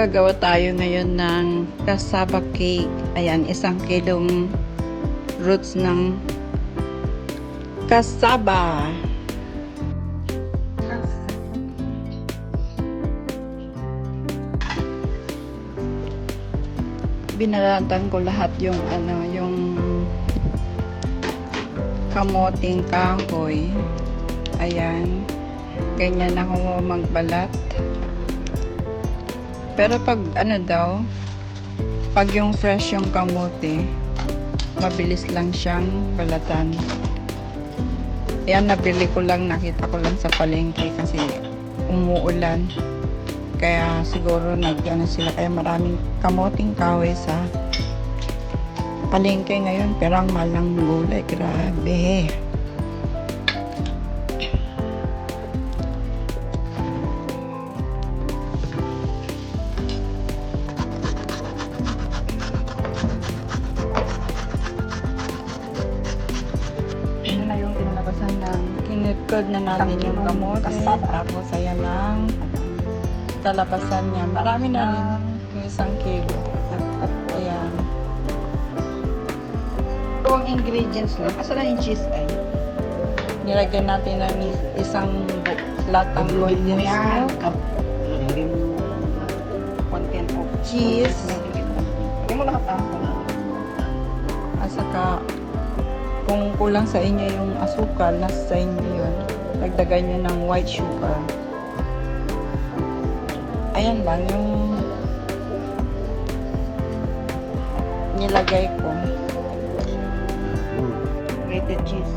Gagawa tayo ngayon ng cassava cake. Ayan, 1 kilong roots ng cassava. Binalatan ko lahat yung yung kamoting kahoy. Ayan. Ganyan ako magbalat. Pero pag pag yung fresh yung kamote, mabilis lang siyang balatan. Yan, nabili ko lang, nakita ko lang sa palengke kasi umuulan. Kaya siguro sila, kaya maraming kamoting kahoy sa palengke ngayon. Pero ang mahal ng gulay, grabe. Kinipkod na natin yung kamote. Tapos ayan ang kalabasan niya. Marami na rin yung 1 kilo. Ayan. Ito ang ingredients lang. Asa lang yung cheese ay? Nilagyan natin ng isang latang condensed milk. 1/10 of cheese. Hindi mo lahat at saka kung kulang sa inyo yung asukal, nasa sa inyo yun. Dagdagan nyo ng white sugar. Ayan lang yung nilagay ko. Grated cheese.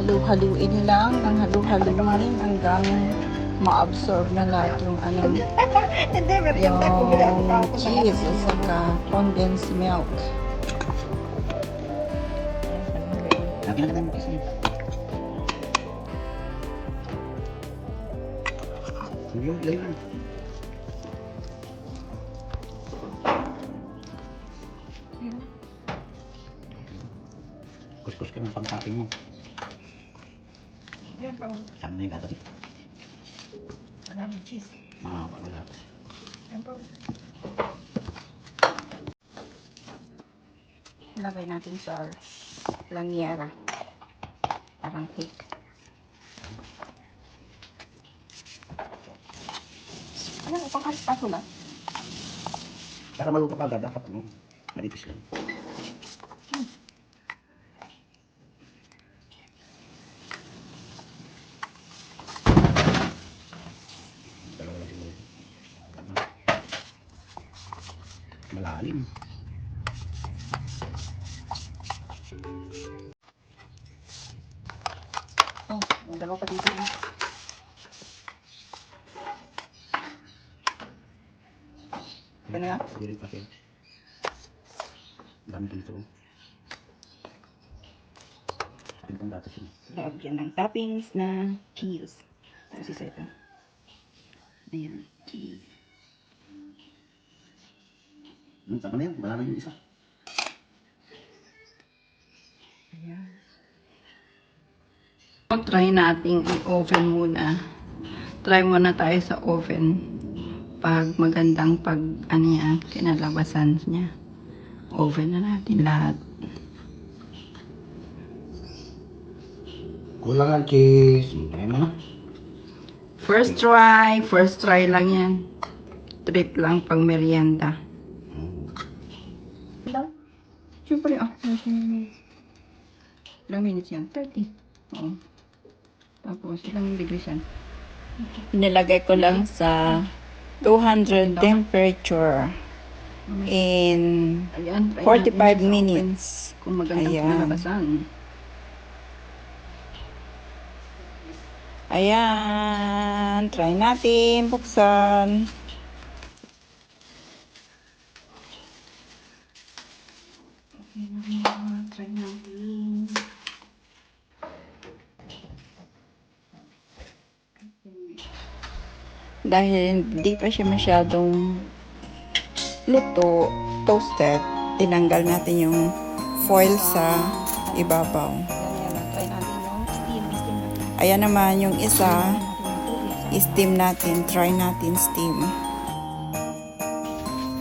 Halu-haluin lang ng halu-haluin hanggang ma-absorb na lahat yung yung cheese at saka condensed milk. Kuskus ka ng pangkapin mo. Sama na yung gato. Maraming cheese. Wala. Lagay natin sa lanyera. Parang cake. Ano, pang-alis-paso lang. Para maluto ka agad, dapat manipis lang. Malalim. Oh, dalawa pa dito. Ano nga? Hindi kasi. Dami dito. Tingnan dati siya. Lagyan ng toppings na cheese. Tapos isa ito. Ayan, cheese. Sama na yan. Wala na yung isa. Ayan. Try nating i-oven muna. Try muna tayo sa oven. Pag magandang kinalabasan niya. Oven na natin lahat. Kulang ang cheese. Ayan mo na. First try lang yan. Trip lang pang merienda. Siyempre, ilang minutes yan? 30. Oo. Tapos, ilang degrees yan? Nilagay ko lang sa 200 temperature in 45 minutes. Kung magandang kinalabasan. Ayan. Try natin. Buksan. Try natin. Dahil hindi pa siya masyadong luto, toasted, tinanggal natin yung foil sa ibabaw. Try natin yung steam natin. Ayan naman yung isa, Natin yung tubig. steam natin, try natin steam.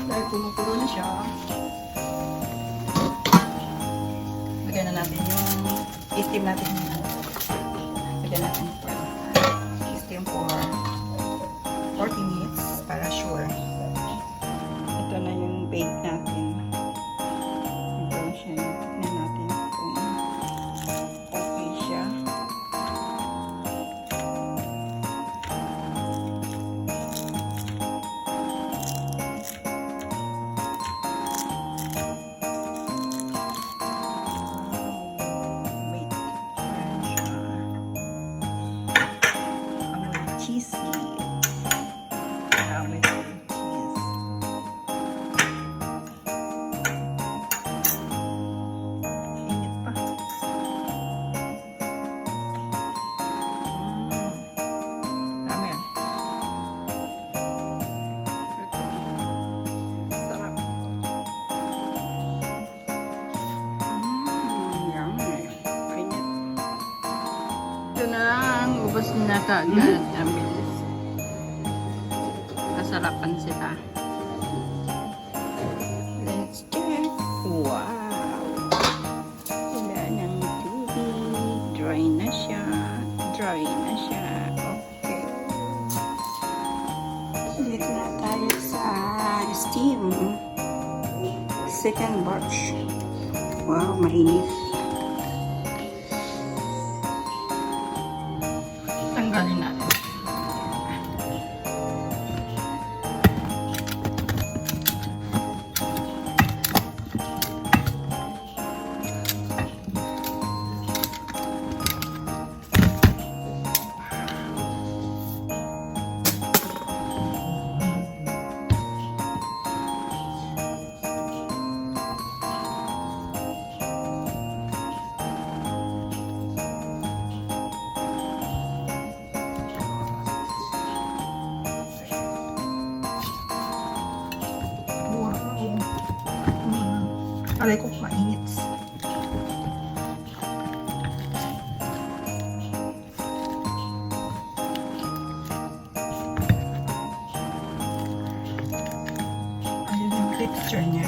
Dahil kumukulo na siya, lagyan na natin yung steam natin. Lagyan natin steam for 40 minutes para sure. Ito na yung bake natin. Ito siya, tignan natin kung okay siya. Wait. Ayan siya. Amoy cheesy. Amoy cheese. Init pa. Dami yan. Sarap. Yummy. Kainit. Ito na ang ubos na kaagad. Ang bilis. Kasarapan sila. Let's check. Wow! Wala ng tubig. Dry na siya. Dry na siya. Okay. Dito na tayo sa steam. Second batch. Wow, mainit. Tanggalin natin. Wow. Aray ko, mainit. Ayun yung texture niya.